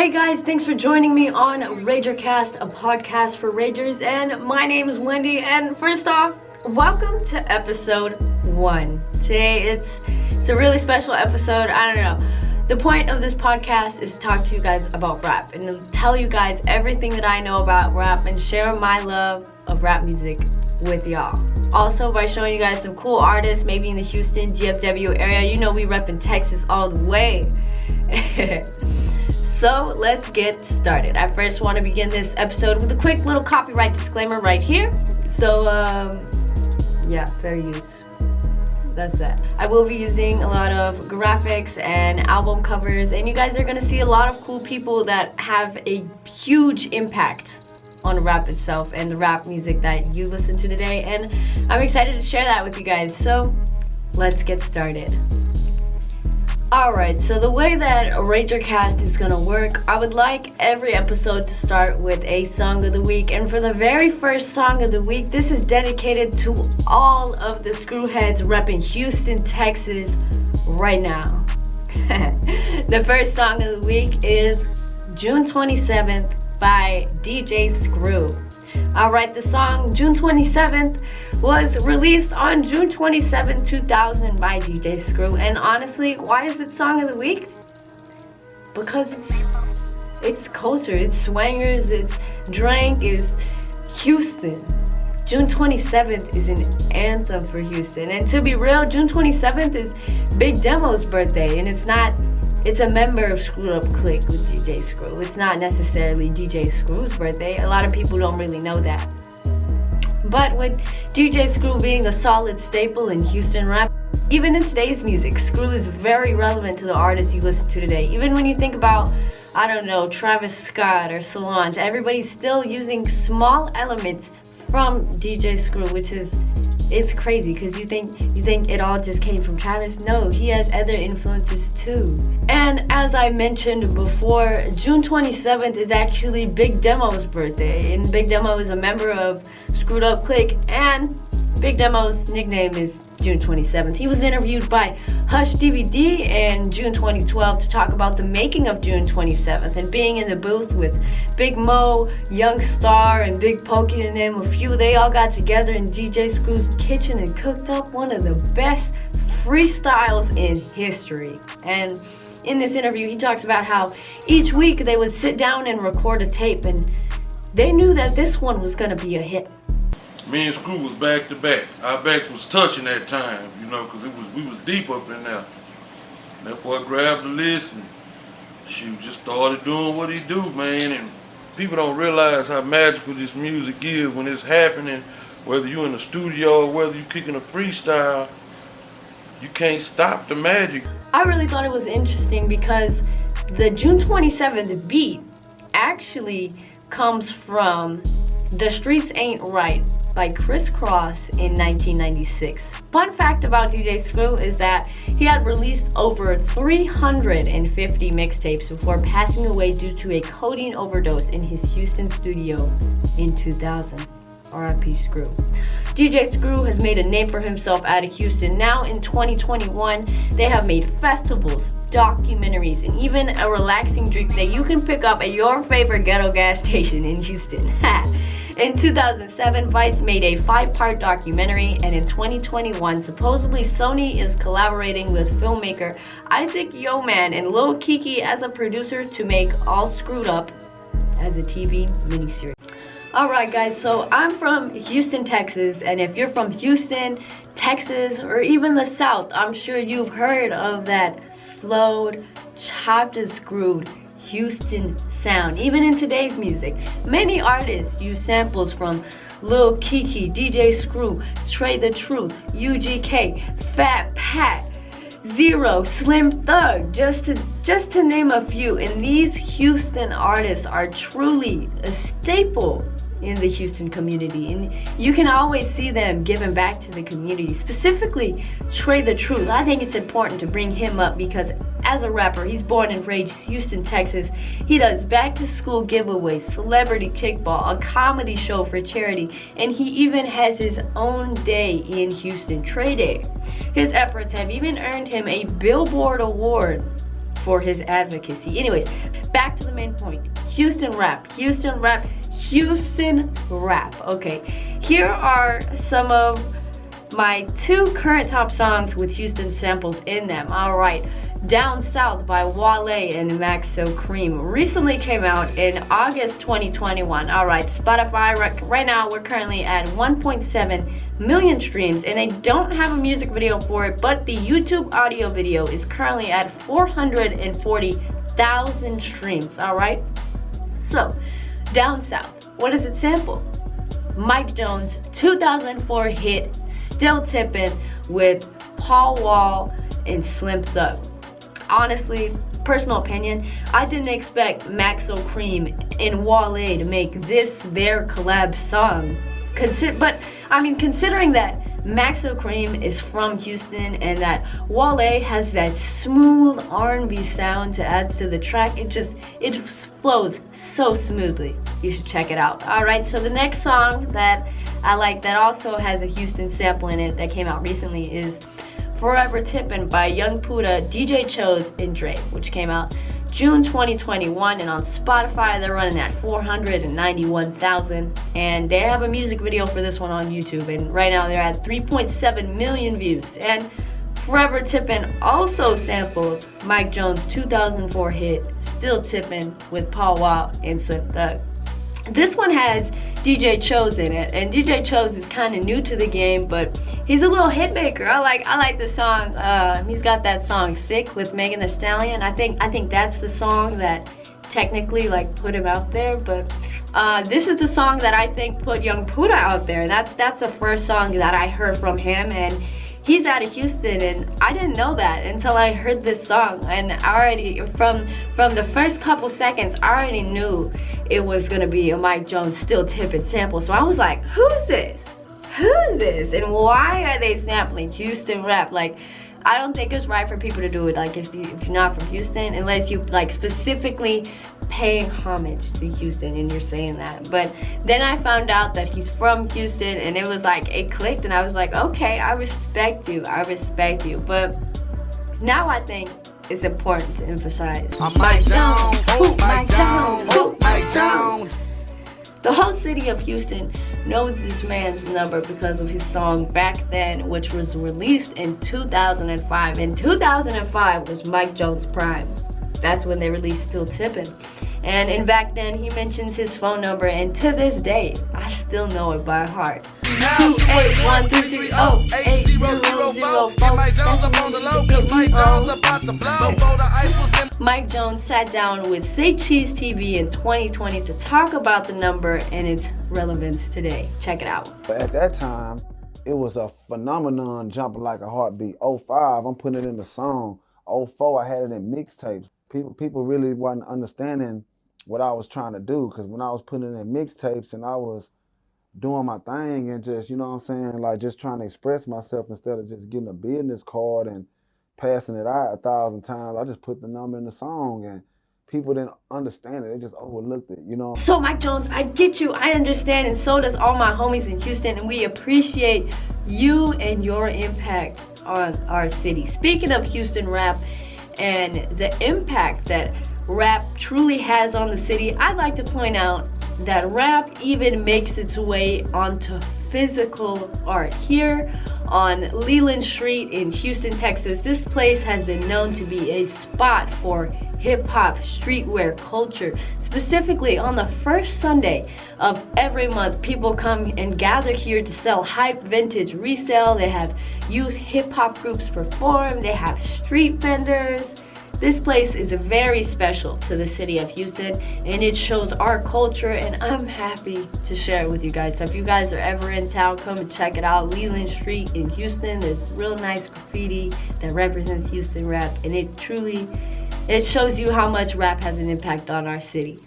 Hey guys, thanks for joining me on Ragercast, a podcast for Ragers, and my name is Wendy, and first off, welcome to episode 1. Today it's a really special episode. I don't know. The point of this podcast is to talk to you guys about rap and to tell you guys everything that I know about rap and share my love of rap music with y'all. Also by showing you guys some cool artists, maybe in the Houston, DFW area. You know we rep in Texas all the way. So let's get started. I first want to begin this episode with a quick little copyright disclaimer right here. So yeah, fair use. That's that. I will be using a lot of graphics and album covers, and you guys are going to see a lot of cool people that have a huge impact on rap itself and the rap music that you listen to today, and I'm excited to share that with you guys. So let's get started. Alright, so the way that Ragercast is gonna work, I would like every episode to start with a song of the week, and for the very first song of the week, this is dedicated to all of the screwheads repping Houston, Texas right now. The first song of the week is June 27th by DJ Screw. Alright, the song June 27th was released on June 27, 2000 by DJ Screw. And honestly, why is it song of the week? Because it's culture, it's swangers, it's drank, it's Houston. June 27th is an anthem for Houston. And to be real, June 27th is Big Demo's birthday, and it's a member of Screwed Up Clique with DJ Screw. It's not necessarily DJ Screw's birthday. A lot of people don't really know that. But with DJ Screw being a solid staple in Houston rap, even in today's music, Screw is very relevant to the artists you listen to today. Even when you think about, I don't know, Travis Scott or Solange, everybody's still using small elements from DJ Screw, which is, it's crazy because you think it all just came from Travis. No, he has other influences too. And as I mentioned before, June 27th is actually Big Demo's birthday, and Big Demo is a member of Screwed Up Clique, and Big Demo's nickname is June 27th. He was interviewed by Hush DVD in June 2012 to talk about the making of June 27th and being in the booth with Big Mo, Young Star, and Big Pokey, and them a few. They all got together in DJ Screw's kitchen and cooked up one of the best freestyles in history. And in this interview, he talks about how each week they would sit down and record a tape, and they knew that this one was gonna be a hit. Me and Screw was back to back. Our backs was touching that time, you know, because we was deep up in there. Therefore I grabbed the list and she just started doing what he do, man. And people don't realize how magical this music is when it's happening, whether you're in the studio or whether you're kicking a freestyle. You can't stop the magic. I really thought it was interesting because the June 27th beat actually comes from The Streets Ain't Right by Criss Cross in 1996. Fun fact about DJ Screw is that he had released over 350 mixtapes before passing away due to a codeine overdose in his Houston studio in 2000. R.I.P. Screw. DJ Screw has made a name for himself out of Houston. Now in 2021, they have made festivals, documentaries, and even a relaxing drink that you can pick up at your favorite ghetto gas station in Houston. In 2007, Vice made a 5-part documentary, and in 2021, supposedly Sony is collaborating with filmmaker Isaac Yeoman and Lil Kiki as a producer to make All Screwed Up as a TV miniseries. Alright guys, so I'm from Houston, Texas, and if you're from Houston, Texas, or even the South, I'm sure you've heard of that slowed, chopped and screwed Houston sound. Even in today's music, many artists use samples from Lil Kiki, DJ Screw, Trey the Truth, UGK, Fat Pat, Zero, Slim Thug, just to name a few. And these Houston artists are truly a staple in the Houston community, and you can always see them giving back to the community. Specifically, Trey the Truth. I think it's important to bring him up because as a rapper, he's born and raised Houston, Texas. He does back to school giveaways, celebrity kickball, a comedy show for charity, and he even has his own day in Houston, Trey Day. His efforts have even earned him a Billboard award for his advocacy. Anyways, back to the main point. Houston rap. Okay, here are some of my 2 current top songs with Houston samples in them. Alright, Down South by Wale and Maxo Cream recently came out in August 2021. Alright, Spotify, right now we're currently at 1.7 million streams, and they don't have a music video for it, but the YouTube audio video is currently at 440,000 streams. Alright, so Down South, what does it sample? Mike Jones' 2004 hit Still Tippin' with Paul Wall and Slim Thug. Honestly, personal opinion, I didn't expect Maxo Cream and Wale to make this their collab song. Considering that Maxo Cream is from Houston and that Wale has that smooth R&B sound to add to the track, it flows so smoothly. You should check it out. Alright, so the next song that I like that also has a Houston sample in it that came out recently is Forever Tippin' by Young Puda, DJ Chose, and Dre, which came out June 2021, and on Spotify they're running at 491,000, and they have a music video for this one on YouTube, and right now they're at 3.7 million views. And Forever Tippin' also samples Mike Jones' 2004 hit Still Tippin' with Paul Wall and Slim Thug. This one has DJ Chose in it, and DJ Chose is kind of new to the game, but he's a little hit maker. I like the song. He's got that song Sick with Megan Thee Stallion. I think that's the song that technically put him out there, but this is the song that I think put Young Puda out there. That's the first song that I heard from him, and he's out of Houston, and I didn't know that until I heard this song. And already from the first couple seconds, I already knew it was gonna be a Mike Jones Still Tippin' sample. So I was like, who's this? And why are they sampling Houston rap? I don't think it's right for people to do it if you're not from Houston, unless you specifically paying homage to Houston and you're saying that. But then I found out that he's from Houston, and it was it clicked, and I was like, okay, I respect you. But now I think it's important to emphasize Mike Jones. The whole city of Houston knows this man's number because of his song Back Then, which was released in 2005. And 2005 was Mike Jones' prime. That's when they released Still Tippin'. And Back Then, he mentions his phone number, and to this day, I still know it by heart. 281-330-800-800. Mike Jones sat down with Say Cheese TV in 2020 to talk about the number and its relevance today. Check it out. At that time, it was a phenomenon, jumping like a heartbeat. 05, I'm putting it in the song. 04, I had it in mixtapes. People really wasn't understanding what I was trying to do, because when I was putting it in mixtapes and I was doing my thing and just, you know what I'm saying, just trying to express myself instead of just getting a business card and passing it out 1,000 times, I just put the number in the song, and people didn't understand it. They just overlooked it, you know. So Mike Jones, I get you, I understand, and so does all my homies in Houston, and we appreciate you and your impact on our city. Speaking of Houston rap and the impact that rap truly has on the city, I'd like to point out that rap even makes its way onto physical art. Here on Leland Street in Houston, Texas, this place has been known to be a spot for hip-hop streetwear culture. Specifically, on the first Sunday of every month, people come and gather here to sell hype vintage resale. They have youth hip-hop groups perform. They have street vendors. This place is very special to the city of Houston, and it shows our culture, and I'm happy to share it with you guys. So if you guys are ever in town, come and check it out. Leland Street in Houston, there's real nice graffiti that represents Houston rap, and it shows you how much rap has an impact on our city.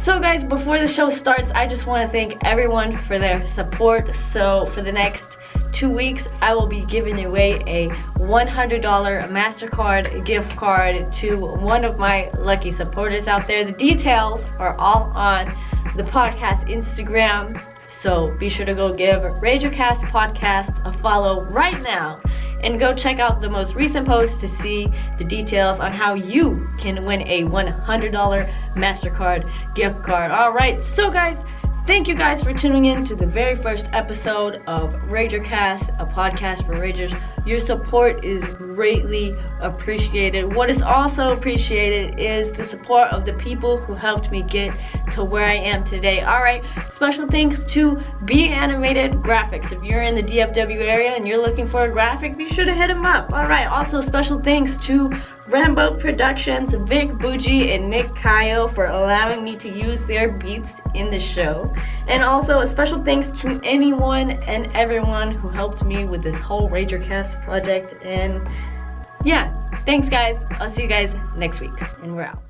So guys, before the show starts, I just want to thank everyone for their support. So for the next 2 weeks, I will be giving away a $100 Mastercard gift card to one of my lucky supporters out there. The details are all on the podcast Instagram, so be sure to go give Ragercast podcast a follow right now and go check out the most recent post to see the details on how you can win a $100 Mastercard gift card. Alright, so guys, thank you guys for tuning in to the very first episode of Ragercast, a podcast for Ragers. Your support is greatly appreciated. What is also appreciated is the support of the people who helped me get to where I am today. Alright, special thanks to Be Animated Graphics. If you're in the DFW area and you're looking for a graphic, be sure to hit them up. Alright, also special thanks to Rambo Productions, Vic Bougie, and Nick Kyle for allowing me to use their beats in the show. And also a special thanks to anyone and everyone who helped me with this whole Ragercast project. And yeah, thanks guys. I'll see you guys next week, and we're out.